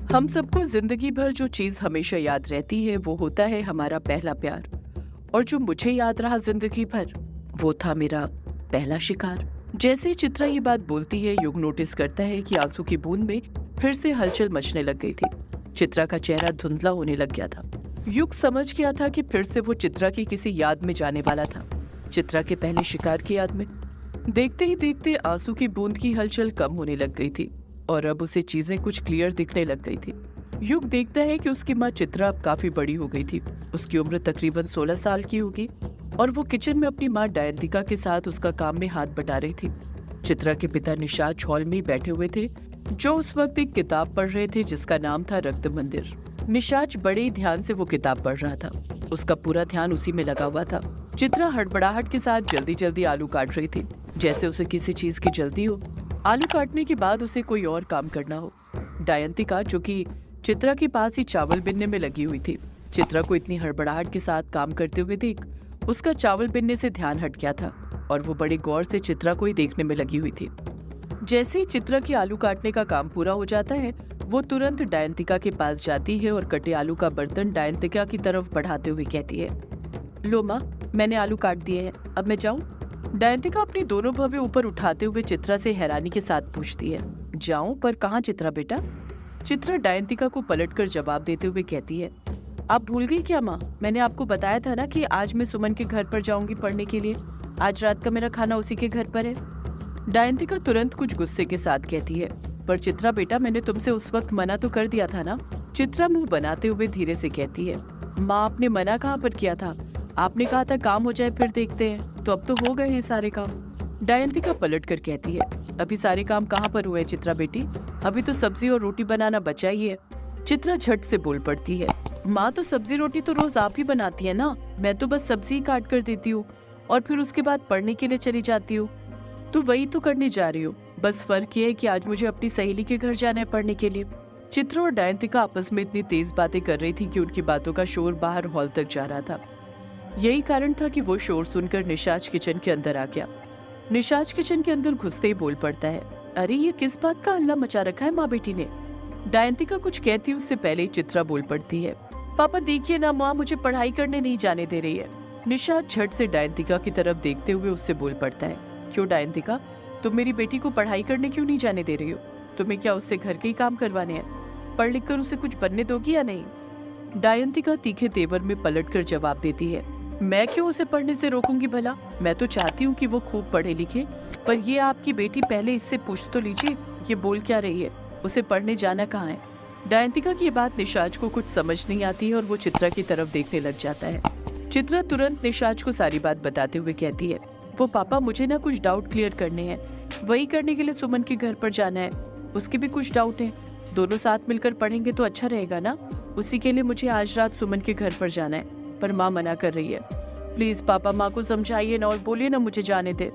हम सबको जिंदगी भर जो चीज हमेशा याद रहती है वो होता है हमारा पहला प्यार। और जो मुझे याद रहा जिंदगी भर वो था मेरा पहला शिकार। जैसे ही चित्रा ये बात बोलती है, युग नोटिस करता है कि आंसू की बूंद में फिर से हलचल मचने लग गई थी। चित्रा का चेहरा धुंधला होने लग गया था। युग समझ गया था कि फिर से वो चित्रा की किसी याद में जाने वाला था, चित्रा के पहले शिकार की याद में। देखते ही देखते आंसू की बूंद की हलचल कम होने लग गई थी और अब उसे चीजें कुछ क्लियर दिखने लग गई थी। युग देखता है कि उसकी माँ चित्रा अब काफी बड़ी हो गई थी। उसकी उम्र तकरीबन 16 साल की होगी और वो किचन में अपनी माँ डयंतिका के साथ उसका काम में हाथ बटा रही थी। चित्रा के पिता निशाज हॉल में बैठे हुए थे, जो उस वक्त एक किताब पढ़ रहे थे जिसका नाम था रक्त मंदिर। निशाज बड़े ही ध्यान से वो किताब पढ़ रहा था, उसका पूरा ध्यान उसी में लगा हुआ था। चित्रा हड़बड़ाहट के साथ जल्दी जल्दी आलू काट रही थी, जैसे उसे किसी चीज की जल्दी हो। आलू काटने के बाद उसे कोई और काम करना हो। दयंतिका, जो कि चित्रा के पास ही चावल बिनने में लगी हुई थी, चित्रा को इतनी हड़बड़ाहट के साथ काम करते हुए देख उसका चावल बिनने से ध्यान हट गया था और वो बड़े गौर से चित्रा को ही देखने में लगी हुई थी। जैसे ही चित्रा की आलू काटने का काम पूरा हो जाता है, वो तुरंत दयंतिका के पास जाती है और कटे आलू का बर्तन दयंतिका की तरफ बढ़ाते हुए कहती है, लो माँ, मैंने आलू काट दिए हैं, अब मैं जाऊं? दयंतिका अपनी दोनों भवें ऊपर उठाते हुए चित्रा से हैरानी के साथ पूछती है, जाऊं पर कहाँ चित्रा बेटा? चित्रा दयंतिका को पलटकर जवाब देते हुए कहती है, आप भूल गई क्या माँ? मैंने आपको बताया था ना कि आज मैं सुमन के घर पर जाऊंगी पढ़ने के लिए। आज रात का मेरा खाना उसी के घर पर है। दयंतिका तुरंत कुछ गुस्से के साथ कहती है, पर चित्रा बेटा, मैंने तुमसे उस वक्त मना तो कर दिया था ना? चित्रा मुंह बनाते हुए धीरे से कहती है, माँ, आपने मना कहाँ पर किया था? आपने कहा था काम हो जाए फिर देखते हैं, तो अब तो हो गए हैं सारे काम। दयंतिका पलट कर कहती है, अभी सारे काम कहाँ पर हुए चित्रा बेटी? अभी तो सब्जी और रोटी बनाना बचा ही है। चित्रा झट से बोल पड़ती है, माँ, तो सब्जी रोटी तो रोज आप ही बनाती है ना, मैं तो बस सब्जी ही काट कर देती हूँ और फिर उसके बाद पढ़ने के लिए चली जाती हूँ। तो वही तो करने जा रही हूँ, बस फर्क ये है कि आज मुझे अपनी सहेली के घर जाना है पढ़ने के लिए। चित्रा और दयंतिका आपस में इतनी तेज बातें कर रही थी कि उनकी बातों का शोर बाहर हॉल तक जा रहा था। यही कारण था कि वो शोर सुनकर निशाज किचन के अंदर आ गया। निशाज किचन के अंदर घुसते ही बोल पड़ता है, अरे ये किस बात का हल्ला मचा रखा है माँ बेटी ने? दयंतिका कुछ कहती उससे पहले ही चित्रा बोल पड़ती है, पापा देखिए ना, माँ मुझे पढ़ाई करने नहीं जाने दे रही है। निशाद झट से दयंतिका की तरफ देखते हुए उससे बोल पड़ता है, क्यों दयंतिका, तुम मेरी बेटी को पढ़ाई करने क्यों नहीं जाने दे रही हो? तुम्हें क्या उससे घर के ही काम करवाने हैं? पढ़ लिख कर उसे कुछ बनने दोगी या नहीं? दयंतिका तीखे तेवर में पलट कर जवाब देती है, मैं क्यों उसे पढ़ने से रोकूंगी भला? मैं तो चाहती हूँ कि वो खूब पढ़े लिखे, पर ये आपकी बेटी, पहले इससे पूछ तो लीजिए ये बोल क्या रही है, उसे पढ़ने जाना कहाँ है? दयंतिका की बात निशाज को कुछ समझ नहीं आती है और वो चित्रा की तरफ देखने लग जाता है। चित्रा तुरंत निशाज को सारी बात बताते हुए कहती है, वो पापा, मुझे ना कुछ डाउट क्लियर करने हैं, वही करने के लिए सुमन के घर पर जाना है। उसके भी कुछ डाउट है, दोनों साथ मिलकर पढ़ेंगे तो अच्छा रहेगा ना। उसी के लिए मुझे आज रात सुमन के घर पर जाना है, पर माँ मना कर रही है। प्लीज पापा, माँ को समझाइए ना और बोलिए ना मुझे जाने दे।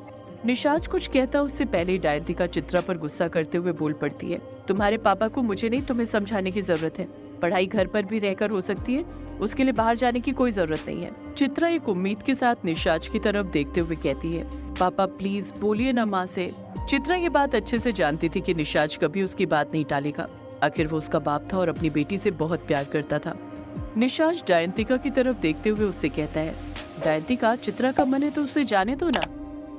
निशाज कुछ कहता उससे पहले दयंतिका चित्रा पर गुस्सा करते हुए बोल पड़ती है, तुम्हारे पापा को मुझे नहीं तुम्हें समझाने की जरूरत है। पढ़ाई घर पर भी रहकर हो सकती है, उसके लिए बाहर जाने की कोई जरूरत नहीं है। चित्रा एक उम्मीद के साथ निशाज की तरफ देखते हुए कहती है, पापा प्लीज बोलिए ना माँ से। चित्रा ये बात अच्छे से जानती थी कि निशाज कभी उसकी बात नहीं टालेगा। आखिर वो उसका बाप था और अपनी बेटी से बहुत प्यार करता था। निशाज दयंतिका की तरफ देखते हुए उससे कहता है, दयंतिका, चित्रा का मन है तो उसे जाने दो ना।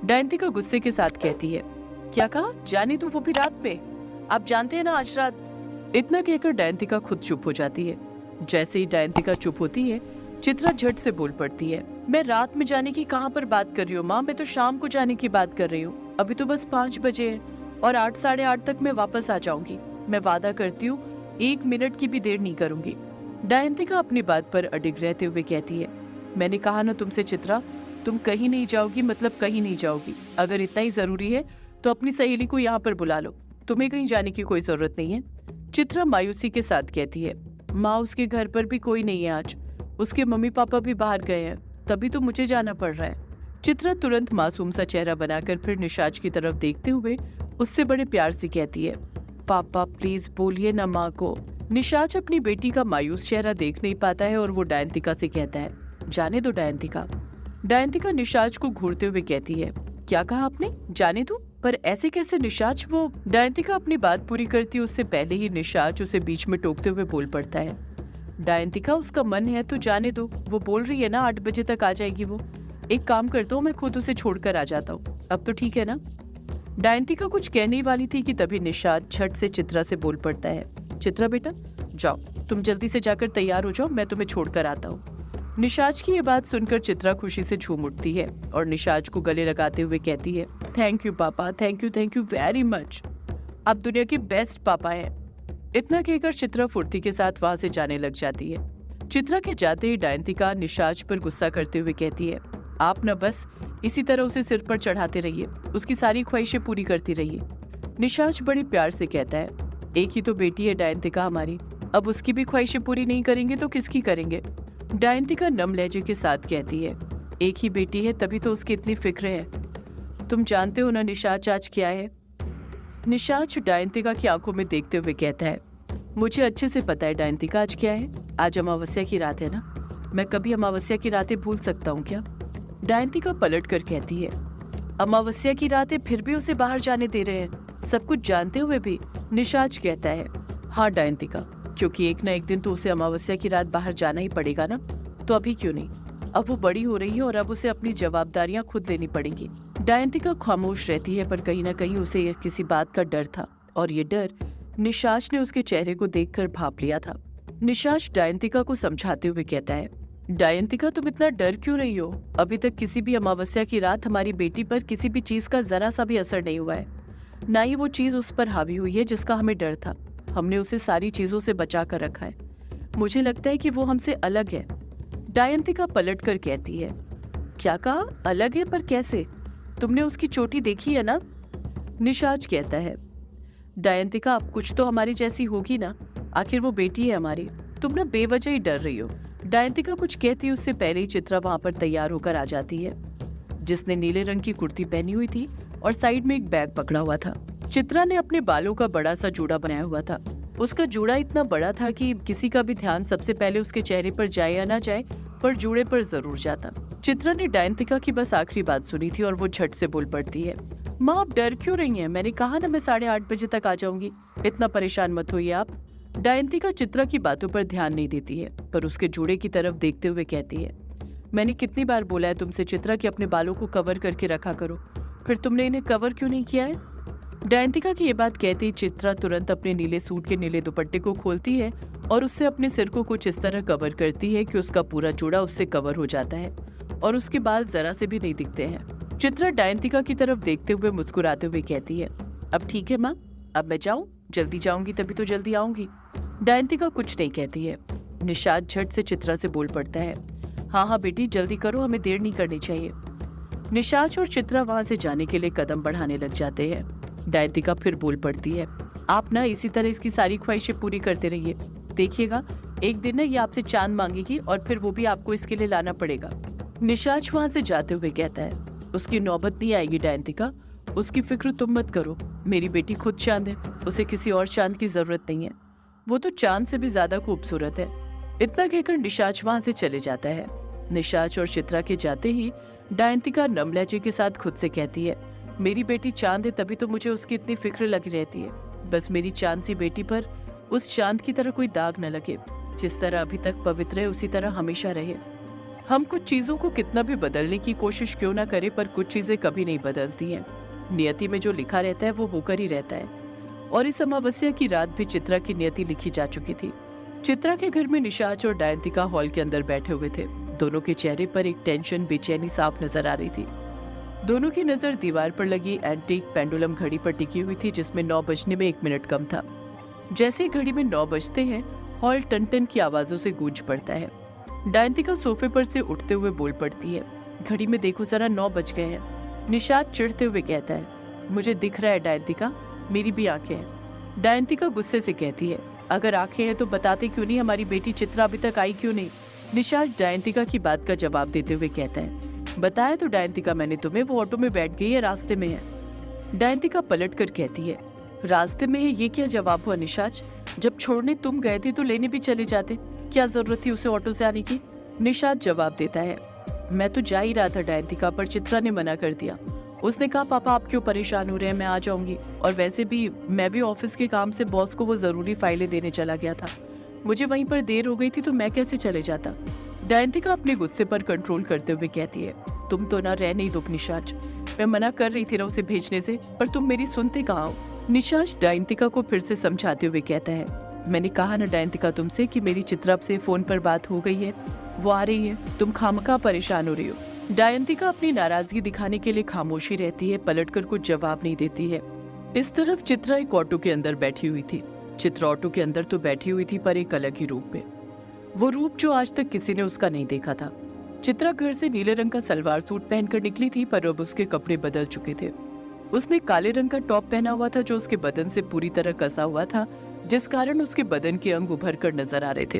दयंतिका गुस्से के साथ कहती है, क्या कहा? जाने दो, वो भी रात में? आप जानते हैं ना आज रात। इतना कहकर दयंतिका खुद चुप हो जाती है। जैसे ही दयंतिका चुप होती है, चित्रा झट से बोल पड़ती है, मैं रात में जाने की कहाँ पर बात कर रही हूँ माँ, मैं तो शाम को जाने की बात कर रही हूँ। अभी तो बस 5 बजे है और 8 साढ़े 8 तक मैं वापस आ जाऊंगी। मैं वादा करती हूँ 1 मिनट की भी देर नहीं करूंगी। दयंतिका अपनी बात पर अडिग रहते हुए कहती है, मैंने कहा ना तुमसे चित्रा, तुम कहीं नहीं जाओगी, मतलब कहीं नहीं जाओगी। अगर इतना ही जरूरी है तो अपनी सहेली को यहाँ पर बुला लो, तुम्हें कहीं जाने की कोई जरूरत नहीं है। चित्रा मायूसी के साथ कहती है, माँ, उसके घर पर भी कोई नहीं है आज, उसके मम्मी पापा भी बाहर गए हैं, तभी तो मुझे जाना पड़ रहा है। चित्रा तुरंत मासूम सा चेहरा बनाकर फिर निशाज की तरफ देखते हुए उससे बड़े प्यार से कहती है, पापा प्लीज बोलिए ना माँ को। निशाज अपनी बेटी का मायूस चेहरा देख नहीं पाता है और वो दयंतिका से कहता है, जाने दो दयंतिका। दयंतिका निशाज को घूरते हुए कहती है, क्या कहा आपने? जाने दो? पर ऐसे कैसे निशाच? वो डायंतिका अपनी बात पूरी करती है उससे पहले ही निशाच उसे बीच में टोकते हुए बोल पड़ता है। डायंतिका, उसका मन है तो जाने दो, वो बोल रही है ना 8 बजे तक आ जाएगी वो। एक काम करता हूँ, मैं खुद उसे छोड़कर आ जाता हूँ, अब तो ठीक है ना? डायंतिका कुछ कहने ही वाली थी कि तभी निशात झट से चित्रा से बोल पड़ता है। चित्रा बेटा, जाओ, तुम जल्दी से जाकर तैयार हो जाओ, मैं तुम्हें छोड़कर आता हूँ। निशाज की ये बात सुनकर चित्रा खुशी से झूम उठती है और निशाज को गले लगाते हुए कहती है, थैंक यू पापा, थैंक यू वेरी मच, आप दुनिया के बेस्ट पापा हैं। इतना कहकर चित्रा फुर्ती के साथ वहां से जाने लग जाती है। चित्रा के जाते ही डायंतिका निशाज पर गुस्सा करते हुए कहती है, आप न बस इसी तरह उसे सिर पर चढ़ाते रहिए, उसकी सारी ख्वाहिशें पूरी करती रहिए। निशाज बड़े प्यार से कहता है, एक ही तो बेटी है डायंतिका हमारी, अब उसकी भी ख्वाहिशें पूरी नहीं करेंगे तो किसकी करेंगे? डायंतिका नम लहजे के साथ कहती है, एक ही बेटी है तभी तो उसकी इतनी फिक्र है। तुम जानते हो ना निशाज आज क्या है? निशाज डायंतिका की आंखों में देखते हुए कहता है, मुझे अच्छे से पता है डायंतिका आज क्या है। आज अमावस्या की रात है ना, मैं कभी अमावस्या की रातें भूल सकता हूँ क्या? डायंतिका पलट कर कहती है, अमावस्या की रात है फिर भी उसे बाहर जाने दे रहे हैं, सब कुछ जानते हुए भी? निशाज कहता है, हाँ डायंतिका, क्योंकि एक ना एक दिन तो उसे अमावस्या की रात बाहर जाना ही पड़ेगा ना, तो अभी क्यों नहीं? अब वो बड़ी हो रही है और अब उसे अपनी जवाबदारियां खुद लेनी पड़ेंगी। डायंतिका खामोश रहती है, पर कहीं ना कहीं उसे किसी बात का डर था और ये डर निशाज ने उसके चेहरे को देखकर भांप लिया था। निशाज डायंतिका को समझाते हुए कहता है, डायंतिका तुम इतना डर क्यों रही हो? अभी तक किसी भी अमावस्या की रात हमारी बेटी पर किसी भी चीज का जरा सा भी असर नहीं हुआ है, ना ही वो चीज उस पर हावी हुई है जिसका हमें डर था। हमने उसे सारी चीजों से बचा कर रखा है। मुझे लगता है कि वो हमसे अलग है। डायंतिका पलट कर कहती है, क्या कहा? अलग है? पर कैसे? तुमने उसकी चोटी देखी है ना? निशाज कहता है, डायंतिका अब कुछ तो हमारी जैसी होगी ना, आखिर वो बेटी है हमारी, तुम ना बेवजह ही डर रही हो। डायंतिका कुछ कहती उससे पहले ही चित्रा वहां पर तैयार होकर आ जाती है, जिसने नीले रंग की कुर्ती पहनी हुई थी और साइड में एक बैग पकड़ा हुआ था। चित्रा ने अपने बालों का बड़ा सा जूड़ा बनाया हुआ था। उसका जूड़ा इतना बड़ा था कि किसी का भी ध्यान सबसे पहले उसके चेहरे पर जाए या ना जाए, पर जूड़े पर जरूर जाता। चित्रा ने डायंतिका की बस आखिरी बात सुनी थी और वो झट से बोल पड़ती है, माँ आप डर क्यों रही हैं? मैंने कहा ना मैं 8:30 बजे तक आ जाऊंगी, इतना परेशान मत होइए आप। डायंतिका चित्रा की बातों पर ध्यान नहीं देती है, पर उसके जूड़े की तरफ देखते हुए कहती है, मैंने कितनी बार बोला है तुमसे चित्रा कि अपने बालों को कवर करके रखा करो, फिर तुमने इन्हें कवर क्यों नहीं किया है? डायंतिका की ये बात कहते ही चित्रा तुरंत अपने नीले सूट के नीले दुपट्टे को खोलती है और उससे अपने सिर को कुछ इस तरह कवर करती है कि उसका पूरा जूड़ा उससे कवर हो जाता है और उसके बाल जरा से भी नहीं दिखते हैं। चित्रा डायंतिका की तरफ देखते हुए मुस्कुराते हुए कहती है, अब ठीक है माँ, अब मैं जाऊँ? जल्दी जाऊंगी तभी तो जल्दी आऊंगी। डायंतिका कुछ नहीं कहती है। निशाद झट से चित्रा से बोल पड़ता है, हाँ हाँ बेटी जल्दी करो, हमें देर नहीं करनी चाहिए। निशाद और चित्रा वहां से जाने के लिए कदम बढ़ाने लग जाते हैं। डायंतिका फिर बोल पड़ती है, आप ना इसी तरह इसकी सारी ख्वाहिशें पूरी करते रहिए, देखिएगा एक दिन ना ये आपसे चांद मांगेगी और फिर वो भी आपको इसके लिए लाना पड़ेगा। निशाद वहां से जाते हुए कहता है, उसकी नौबत नहीं आएगी डायंतिका, उसकी फिक्र तुम मत करो, मेरी बेटी खुद चांद है, उसे किसी और चांद की जरूरत नहीं है, वो तो चांद से भी ज्यादा खूबसूरत है। इतना कहकर निशाद वहां से चले जाता है। निशाद और चित्रा के जाते ही डायंतिका नम लहजे के साथ खुद से कहती है, मेरी बेटी चांद है तभी तो मुझे उसकी इतनी फिक्र लगी रहती है, बस मेरी चांद सी बेटी पर उस चांद की तरह कोई दाग न लगे, जिस तरह अभी तक पवित्र है उसी तरह हमेशा रहे। हम कुछ चीजों को कितना भी बदलने की कोशिश क्यों ना करें, पर कुछ चीजें कभी नहीं बदलती हैं। नियति में जो लिखा रहता है वो होकर ही रहता है। और इस अमावस्या की रात भी चित्रा की नियति लिखी जा चुकी थी। चित्रा के घर में निशाद और डायंतिका हॉल के अंदर बैठे हुए थे। दोनों के चेहरे पर एक टेंशन, बेचैनी साफ नजर आ रही थी। दोनों की नजर दीवार पर लगी एंटीक पेंडुलम घड़ी पर टिकी हुई थी, जिसमें 9 बजने में 1 मिनट कम था। जैसे ही घड़ी में 9 बजते हैं, हॉल टन टन की आवाजों से गूंज पड़ता है। डायंतिका सोफे पर से उठते हुए बोल पड़ती है, घड़ी में देखो जरा, 9 बज गए हैं। निशाद चिढ़ते हुए कहता है, मुझे दिख रहा है डायंतिका, मेरी भी आंखें हैं। डायंतिका गुस्से से कहती है, अगर आंखें हैं तो बताते क्यों नहीं, हमारी बेटी चित्रा अभी तक आई क्यों नहीं? निशाद डायंतिका की बात का जवाब देते हुए कहता है, बताया तो डायंतिका मैंने तुम्हें, वो ऑटो में बैठ गई है, रास्ते में है। डायंतिका पलट कर कहती है, रास्ते में है ये क्या जवाब हुआ निशाद? जब छोड़ने तुम गए थे तो लेने भी चले जाते, क्या जरूरत थी उसे ऑटो से आने की? निशाद जवाब देता है, मैं तो जा ही रहा था डायंतिका, पर चित्रा ने मना कर दिया उसने कहा पापा आप क्यों परेशान हो रहे हैं, मैं आ जाऊंगी। और वैसे भी मैं भी ऑफिस के काम से बॉस को वो जरूरी फाइलें देने चला गया था। मुझे वहीं पर देर हो गई थी तो मैं कैसे चले जाता। दयंतिका अपने गुस्से पर कंट्रोल करते हुए कहती है, तुम तो ना रह नहीं दो निशाज। मैं मना कर रही थी ना उसे भेजने से, पर तुम मेरी सुनते कहाँ हो। निशाज दयंतिका को फिर से समझाते हुए कहता है, मैंने कहा ना दयंतिका तुमसे कि मेरी चित्रा से फोन पर बात हो गई है, वो आ रही है, तुम खामखा परेशान हो रही हो। दयंतिका अपनी नाराजगी दिखाने के लिए खामोशी रहती है, पलटकर कुछ जवाब नहीं देती है। इस तरफ चित्रा एक ऑटो के अंदर बैठी हुई थी। चित्रा ऑटो के अंदर तो बैठी हुई थी, पर एक अलग ही रूप में। वो रूप जो आज तक किसी ने उसका नहीं देखा था। चित्रा घर से नीले रंग का सलवार सूट पहनकर निकली थी, पर अब उसके कपड़े बदल चुके थे। उसने काले रंग का टॉप पहना हुआ था जो उसके बदन से पूरी तरह कसा हुआ था, जिस कारण उसके बदन के अंग उभर कर नजर आ रहे थे।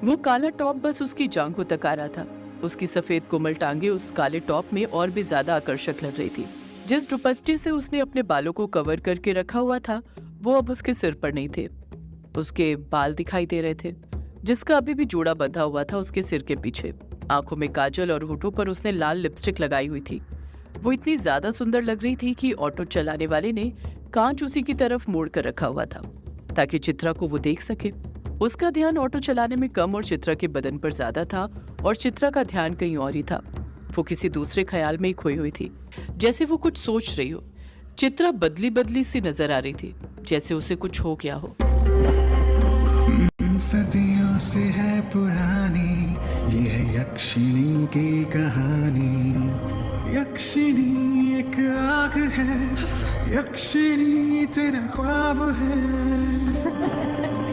वो काला टॉप बस उसकी जांघों तक आ रहा था। उसकी सफेद कोमल टांगे उस काले टॉप में और भी ज्यादा आकर्षक लग रही थी। जिस दुपट्टे से उसने अपने बालों को कवर करके रखा हुआ था, वो अब उसके सिर पर नहीं थे। उसके बाल दिखाई दे रहे थे, जिसका अभी भी जोड़ा बंधा हुआ था उसके सिर के पीछे। आंखों में काजल और होठों पर उसने लाल लिपस्टिक लगाई हुई थी। वो इतनी ज्यादा सुंदर लग रही थी कि ऑटो चलाने वाले ने कांच उसी की तरफ मोड़ कर रखा हुआ था ताकि चित्रा को वो देख सके। उसका ध्यान ऑटो चलाने में कम और चित्रा के बदन पर ज्यादा था, और चित्रा का ध्यान कहीं और ही था। वो किसी दूसरे ख्याल में ही खोई हुई थी, जैसे वो कुछ सोच रही हो। चित्रा बदली बदली सी नजर आ रही थी, जैसे उसे कुछ हो गया हो। सदियों से है पुरानी ये है यक्षिणी की कहानी। यक्षिणी एक आग है, यक्षिणी तेरा ख्वाब है।